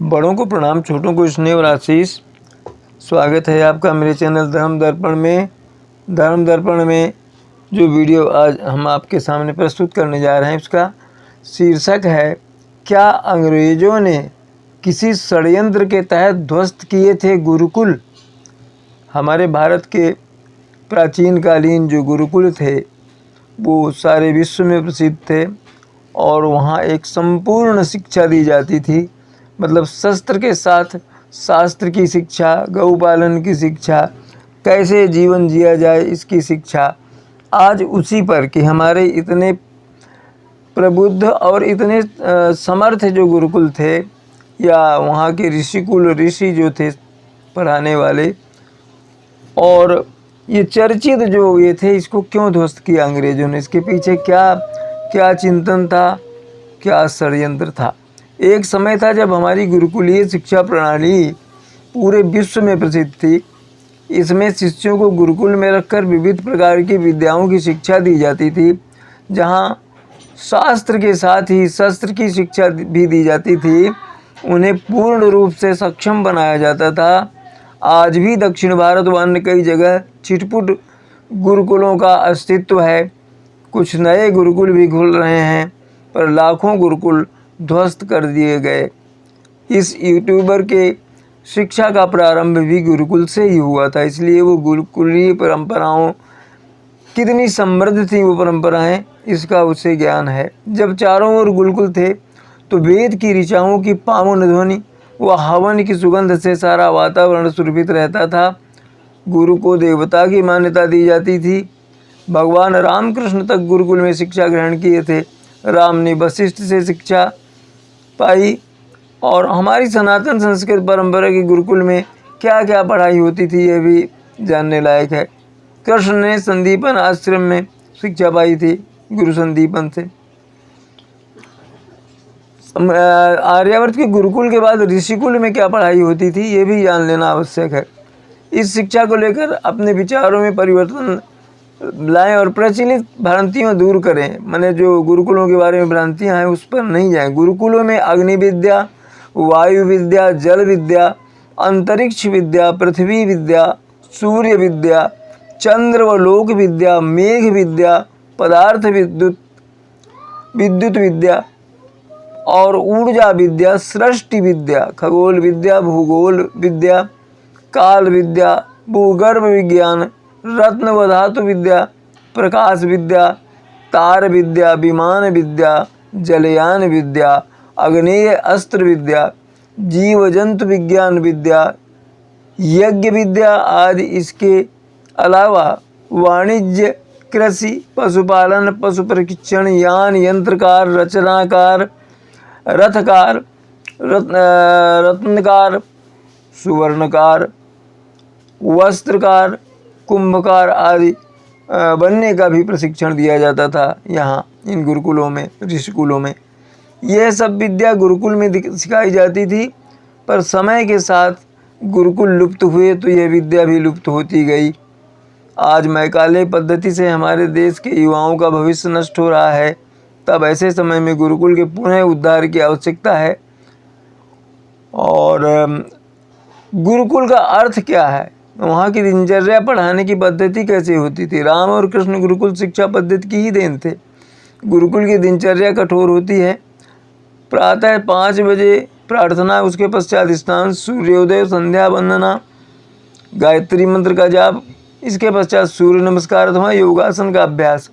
बड़ों को प्रणाम, छोटों को स्नेह और आशीष। स्वागत है आपका मेरे चैनल धर्म दर्पण में जो वीडियो आज हम आपके सामने प्रस्तुत करने जा रहे हैं उसका शीर्षक है, क्या अंग्रेज़ों ने किसी षड्यंत्र के तहत ध्वस्त किए थे गुरुकुल। हमारे भारत के प्राचीन कालीन जो गुरुकुल थे वो सारे विश्व में प्रसिद्ध थे और वहाँ एक संपूर्ण शिक्षा दी जाती थी। मतलब शस्त्र के साथ शास्त्र की शिक्षा, गौपालन की शिक्षा, कैसे जीवन जिया जाए इसकी शिक्षा। आज उसी पर कि हमारे इतने प्रबुद्ध और इतने समर्थ जो गुरुकुल थे या वहाँ के ऋषि जो थे पढ़ाने वाले, और ये चर्चित जो ये थे, इसको क्यों ध्वस्त किया अंग्रेज़ों ने, इसके पीछे क्या क्या चिंतन था, क्या षड्यंत्र था। एक समय था जब हमारी गुरुकुलीय शिक्षा प्रणाली पूरे विश्व में प्रसिद्ध थी। इसमें शिष्यों को गुरुकुल में रखकर विविध प्रकार की विद्याओं की शिक्षा दी जाती थी, जहाँ शास्त्र के साथ ही शस्त्र की शिक्षा भी दी जाती थी। उन्हें पूर्ण रूप से सक्षम बनाया जाता था। आज भी दक्षिण भारत व अन्य कई जगह छिटपुट गुरुकुलों का अस्तित्व है। कुछ नए गुरुकुल भी खुल रहे हैं, पर लाखों गुरुकुल ध्वस्त कर दिए गए। इस यूट्यूबर के शिक्षा का प्रारंभ भी गुरुकुल से ही हुआ था, इसलिए वो गुरुकुलीय परंपराओं कितनी समृद्ध थी वो परंपराएं, इसका उसे ज्ञान है। जब चारों ओर गुरुकुल थे तो वेद की ऋचाओं की पावन ध्वनि व हवन की सुगंध से सारा वातावरण सुरभित रहता था। गुरु को देवता की मान्यता दी जाती थी। भगवान रामकृष्ण तक गुरुकुल में शिक्षा ग्रहण किए थे। राम ने वशिष्ठ से शिक्षा पाई। और हमारी सनातन संस्कृत परंपरा के गुरुकुल में क्या क्या पढ़ाई होती थी ये भी जानने लायक है। कृष्ण ने संदीपन आश्रम में शिक्षा पाई थी गुरु संदीपन से। आर्यावर्त के गुरुकुल के बाद ऋषिकुल में क्या पढ़ाई होती थी ये भी जान लेना आवश्यक है। इस शिक्षा को लेकर अपने विचारों में परिवर्तन लाएं और प्रचलित भ्रांतियों दूर करें। मैंने जो गुरुकुलों के बारे में भ्रांतियां हैं उस पर नहीं जाएं। गुरुकुलों में अग्नि विद्या, वायु विद्या, जल विद्या, अंतरिक्ष विद्या, पृथ्वी विद्या, सूर्य विद्या, चंद्र व लोक विद्या, मेघ विद्या, पदार्थ विद्युत विद्या और ऊर्जा विद्या, सृष्टि विद्या, खगोल विद्या, भूगोल विद्या, काल विद्या, भूगर्भ विज्ञान, रत्न व धातु विद्या, प्रकाश विद्या, तार विद्या, विमान विद्या, जलयान विद्या, अग्नेय अस्त्र विद्या, जीव जंतु विज्ञान विद्या, यज्ञ विद्या आदि। इसके अलावा वाणिज्य, कृषि, पशुपालन, पशु प्रशिक्षण, यान, यंत्रकार, रचनाकार, रथकार, रत्नकार, सुवर्णकार, वस्त्रकार, कुंभकार आदि बनने का भी प्रशिक्षण दिया जाता था यहाँ इन गुरुकुलों में, ऋषिकुलों में। यह सब विद्या गुरुकुल में सिखाई जाती थी, पर समय के साथ गुरुकुल लुप्त हुए तो यह विद्या भी लुप्त होती गई। आज मैकाले पद्धति से हमारे देश के युवाओं का भविष्य नष्ट हो रहा है। तब ऐसे समय में गुरुकुल के पुनः उद्धार की आवश्यकता है। और गुरुकुल का अर्थ क्या है, वहाँ की दिनचर्या पढ़ाने की पद्धति कैसे होती थी। राम और कृष्ण गुरुकुल शिक्षा पद्धति की ही देन थे। गुरुकुल की दिनचर्या कठोर होती है। प्रातः 5 बजे प्रार्थना, उसके पश्चात स्नान, सूर्योदय, संध्या वंदना, गायत्री मंत्र का जाप, इसके पश्चात सूर्य नमस्कार अथवा योगासन का अभ्यास।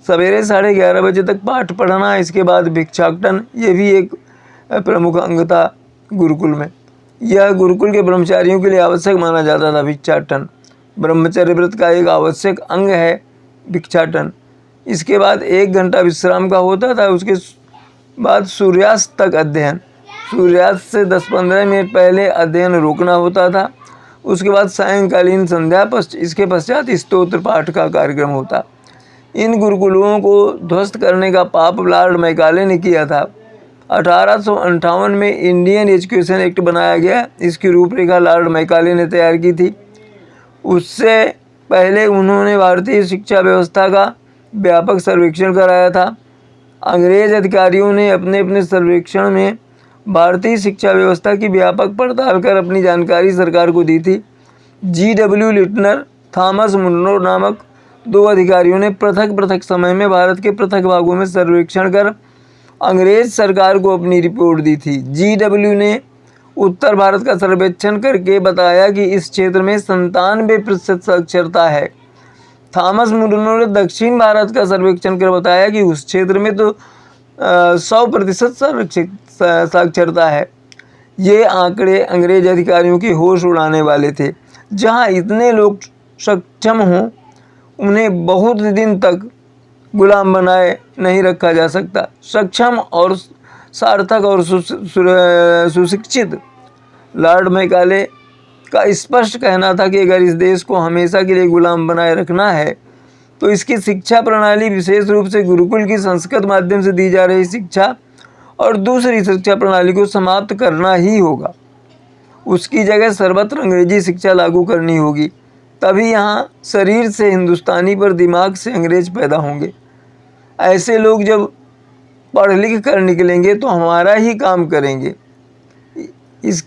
सवेरे 11:30 बजे तक पाठ पढ़ना, इसके बाद भिक्षाटन, ये भी एक प्रमुख अंग था गुरुकुल में। यह गुरुकुल के ब्रह्मचारियों के लिए आवश्यक माना जाता था। भिक्षाटन ब्रह्मचर्य व्रत का एक आवश्यक अंग है भिक्षाटन। इसके बाद 1 घंटा विश्राम का होता था। उसके बाद सूर्यास्त तक अध्ययन। सूर्यास्त से 10-15 मिनट पहले अध्ययन रोकना होता था। उसके बाद सायंकालीन संध्या, इसके पश्चात स्तोत्र पाठ का कार्यक्रम होता। इन गुरुकुलों को ध्वस्त करने का पाप लॉर्ड मैकाले ने किया था। 1858 में इंडियन एजुकेशन एक्ट बनाया गया। इसकी रूपरेखा लॉर्ड मैकाले ने तैयार की थी। उससे पहले उन्होंने भारतीय शिक्षा व्यवस्था का व्यापक सर्वेक्षण कराया था। अंग्रेज अधिकारियों ने अपने अपने सर्वेक्षण में भारतीय शिक्षा व्यवस्था की व्यापक पड़ताल कर अपनी जानकारी सरकार को दी थी। GW लिटनर, थॉमस मुनरो नामक 2 अधिकारियों ने पृथक पृथक समय में भारत के पृथक भागों में सर्वेक्षण कर अंग्रेज सरकार को अपनी रिपोर्ट दी थी। GW ने उत्तर भारत का सर्वेक्षण करके बताया कि इस क्षेत्र में 97% साक्षरता है। थॉमस मुनरो ने दक्षिण भारत का सर्वेक्षण कर बताया कि उस क्षेत्र में तो 100% साक्षरता है। ये आंकड़े अंग्रेज अधिकारियों के होश उड़ाने वाले थे। जहां इतने लोग सक्षम हों, उन्हें बहुत दिन तक गुलाम बनाए नहीं रखा जा सकता। सक्षम और सार्थक और सुशिक्षित लॉर्ड मैकाले का स्पष्ट कहना था कि अगर इस देश को हमेशा के लिए गुलाम बनाए रखना है तो इसकी शिक्षा प्रणाली, विशेष रूप से गुरुकुल की संस्कृत माध्यम से दी जा रही शिक्षा और दूसरी शिक्षा प्रणाली को समाप्त करना ही होगा। उसकी जगह सर्वत्र अंग्रेजी शिक्षा लागू करनी होगी। तभी यहाँ शरीर से हिंदुस्तानी पर दिमाग से अंग्रेज पैदा होंगे। ऐसे लोग जब पढ़ लिख कर निकलेंगे तो हमारा ही काम करेंगे। इस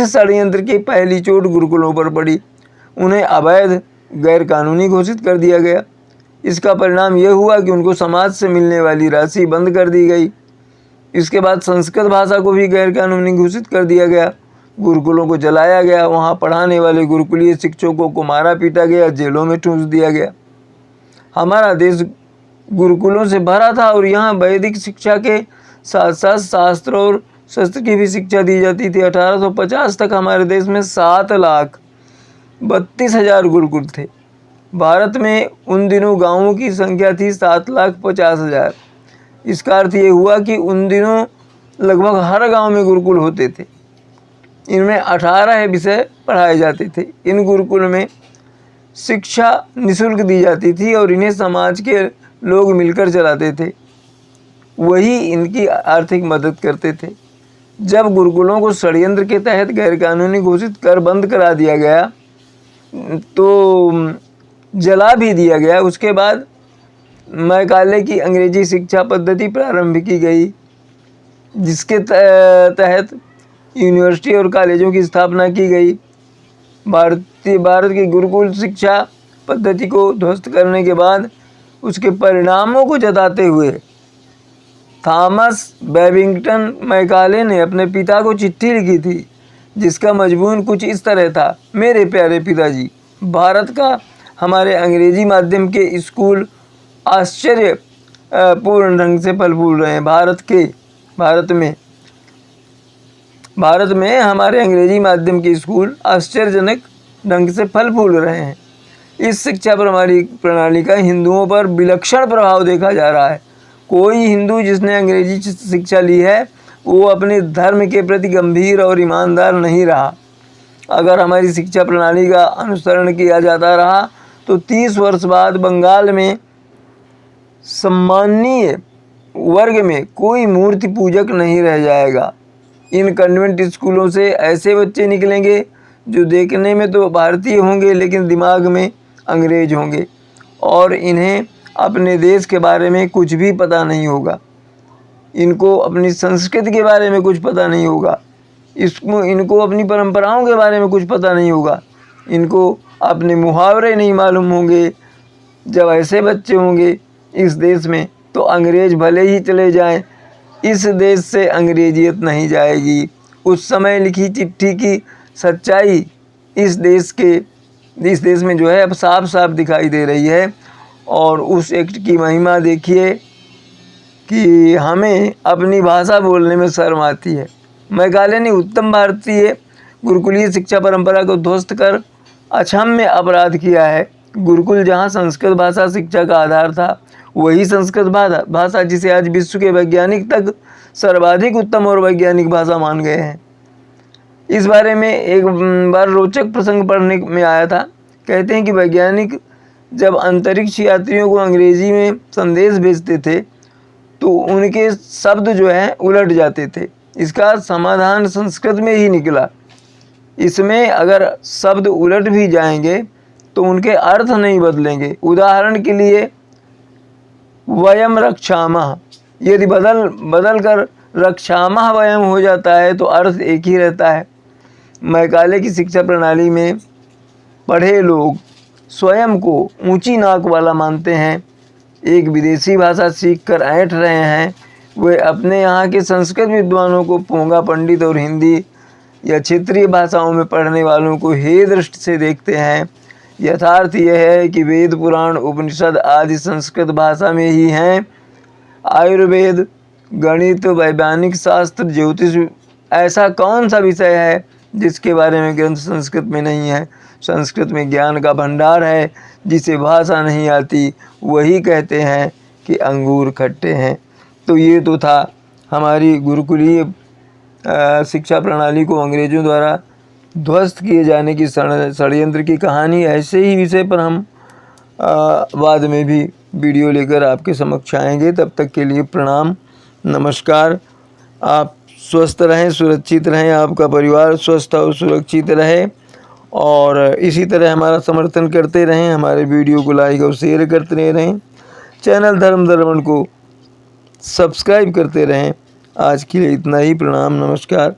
षड्यंत्र की पहली चोट गुरुकुलों पर पड़ी। उन्हें अवैध, गैर कानूनी घोषित कर दिया गया। इसका परिणाम यह हुआ कि उनको समाज से मिलने वाली राशि बंद कर दी गई। इसके बाद संस्कृत भाषा को भी गैर कानूनी घोषित कर दिया गया। गुरुकुलों को जलाया गया। वहाँ पढ़ाने वाले गुरुकुलीय शिक्षकों को मारा पीटा गया, जेलों में ठूंस दिया गया। हमारा देश गुरुकुलों से भरा था और यहाँ वैदिक शिक्षा के साथ साथ शास्त्र और शस्त्र की भी शिक्षा दी जाती थी। 1850 तक हमारे देश में 7,32,000 गुरुकुल थे। भारत में उन दिनों गांवों की संख्या थी 7,50,000। इसका अर्थ ये हुआ कि उन दिनों लगभग हर गांव में गुरुकुल होते थे। इनमें 18 विषय पढ़ाए जाते थे। इन गुरुकुल में शिक्षा निःशुल्क दी जाती थी और इन्हें समाज के लोग मिलकर चलाते थे। वही इनकी आर्थिक मदद करते थे। जब गुरुकुलों को षड्यंत्र के तहत गैरकानूनी घोषित कर बंद करा दिया गया तो जला भी दिया गया। उसके बाद मैकाले की अंग्रेजी शिक्षा पद्धति प्रारंभ की गई, जिसके तहत यूनिवर्सिटी और कॉलेजों की स्थापना की गई। भारत की गुरुकुल शिक्षा पद्धति को ध्वस्त करने के बाद उसके परिणामों को जताते हुए थॉमस बेबिंगटन मैकाले ने अपने पिता को चिट्ठी लिखी थी, जिसका मजमून कुछ इस तरह था। मेरे प्यारे पिताजी, भारत का हमारे अंग्रेजी माध्यम के स्कूल आश्चर्य पूर्ण ढंग से फल फूल रहे हैं। भारत में हमारे अंग्रेजी माध्यम के स्कूल आश्चर्यजनक ढंग से फल फूल रहे हैं। इस शिक्षा प्रणाली का हिंदुओं पर विलक्षण प्रभाव देखा जा रहा है। कोई हिंदू जिसने अंग्रेजी शिक्षा ली है वो अपने धर्म के प्रति गंभीर और ईमानदार नहीं रहा। अगर हमारी शिक्षा प्रणाली का अनुसरण किया जाता रहा तो 30 वर्ष बाद बंगाल में सम्मानीय वर्ग में कोई मूर्ति पूजक नहीं रह जाएगा। इन कन्वेंट स्कूलों से ऐसे बच्चे निकलेंगे जो देखने में तो भारतीय होंगे लेकिन दिमाग में अंग्रेज होंगे और इन्हें अपने देश के बारे में कुछ भी पता नहीं होगा। इनको अपनी संस्कृति के बारे में कुछ पता नहीं होगा। इनको अपनी परंपराओं के बारे में कुछ पता नहीं होगा। इनको अपने मुहावरे नहीं मालूम होंगे। जब ऐसे बच्चे होंगे इस देश में तो अंग्रेज भले ही चले जाएं, इस देश से अंग्रेजियत नहीं जाएगी। उस समय लिखी चिट्ठी की सच्चाई इस देश में जो है अब साफ साफ दिखाई दे रही है। और उस एक्ट की महिमा देखिए कि हमें अपनी भाषा बोलने में शर्म आती है। मैकाले ने उत्तम भारतीय गुरुकुलीय शिक्षा परंपरा को ध्वस्त कर अक्षम्य अपराध किया है। गुरुकुल जहाँ संस्कृत भाषा शिक्षा का आधार था, वही संस्कृत भाषा जिसे आज विश्व के वैज्ञानिक तक सर्वाधिक उत्तम और वैज्ञानिक भाषा मान गए हैं। इस बारे में एक बार रोचक प्रसंग पढ़ने में आया था। कहते हैं कि वैज्ञानिक जब अंतरिक्ष यात्रियों को अंग्रेजी में संदेश भेजते थे तो उनके शब्द जो हैं उलट जाते थे। इसका समाधान संस्कृत में ही निकला। इसमें अगर शब्द उलट भी जाएंगे तो उनके अर्थ नहीं बदलेंगे। उदाहरण के लिए वयम रक्षामः यदि बदल कर रक्षामः वयम हो जाता है तो अर्थ एक ही रहता है। मैकाले की शिक्षा प्रणाली में पढ़े लोग स्वयं को ऊंची नाक वाला मानते हैं। एक विदेशी भाषा सीखकर ऐंठ रहे हैं, वे अपने यहाँ के संस्कृत विद्वानों को पोंगा पंडित और हिंदी या क्षेत्रीय भाषाओं में पढ़ने वालों को हे दृष्टि से देखते हैं। यथार्थ यह है कि वेद पुराण उपनिषद आदि संस्कृत भाषा में ही हैं। आयुर्वेद, गणित, वैज्ञानिक शास्त्र, ज्योतिष, ऐसा कौन सा विषय है जिसके बारे में ग्रंथ संस्कृत में नहीं है। संस्कृत में ज्ञान का भंडार है। जिसे भाषा नहीं आती वही कहते हैं कि अंगूर खट्टे हैं। तो ये तो था हमारी गुरुकुलीय शिक्षा प्रणाली को अंग्रेज़ों द्वारा ध्वस्त किए जाने की षड्यंत्र की कहानी। ऐसे ही विषय पर हम बाद में भी वीडियो लेकर आपके समक्ष आएंगे। तब तक के लिए प्रणाम, नमस्कार। आप स्वस्थ रहें, सुरक्षित रहें, आपका परिवार स्वस्थ और सुरक्षित रहे और इसी तरह हमारा समर्थन करते रहें। हमारे वीडियो को लाइक और शेयर करते रहें। चैनल धर्म दर्पण को सब्सक्राइब करते रहें। आज के लिए इतना ही। प्रणाम, नमस्कार।